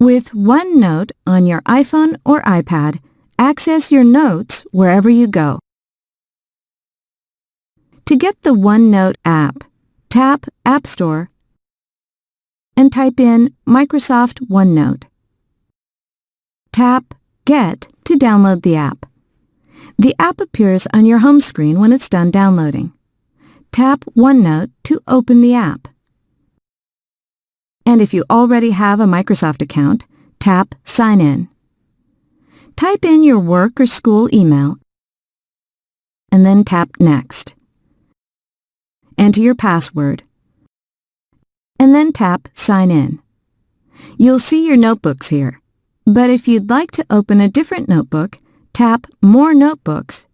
With OneNote on your iPhone or iPad, access your notes wherever you go. To get the OneNote app, tap App Store and type in Microsoft OneNote. Tap Get to download the app. The app appears on your home screen when it's done downloading. Tap OneNote to open the app. And if you already have a Microsoft account, tap Sign In. Type in your work or school email and then tap Next. Enter your password and then tap Sign In. You'll see your notebooks here, but if you'd like to open a different notebook, tap More Notebooks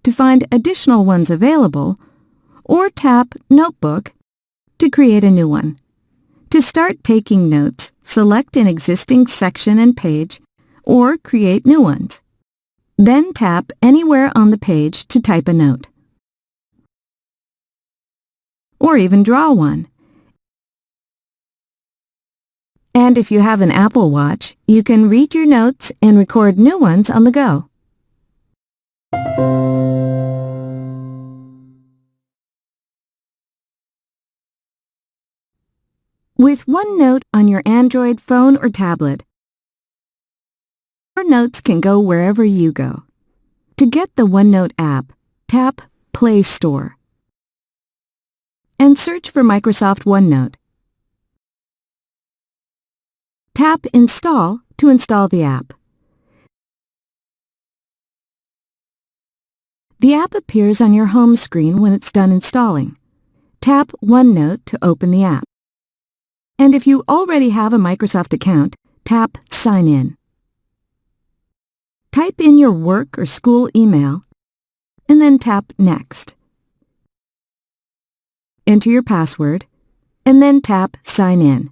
to find additional ones available, or tap Notebook to create a new one. To start taking notes, select an existing section and page or create new ones. Then tap anywhere on the page to type a note. Or even draw one. And if you have an Apple Watch, you can read your notes and record new ones on the go. With OneNote on your Android phone or tablet, your notes can go wherever you go. To get the OneNote app, tap Play Store and search for Microsoft OneNote. Tap Install to install the app. The app appears on your home screen when it's done installing. Tap OneNote to open the app. And if you already have a Microsoft account, tap Sign In. Type in your work or school email and then tap Next. Enter your password and then tap Sign In.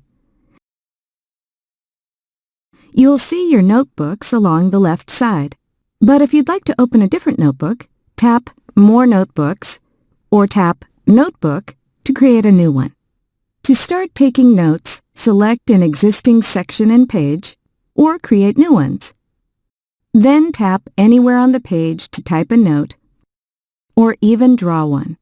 You'll see your notebooks along the left side. But if you'd like to open a different notebook, tap More Notebooks or tap Notebook to create a new one. To start taking notes, select an existing section and page or create new ones. Then tap anywhere on the page to type a note or even draw one.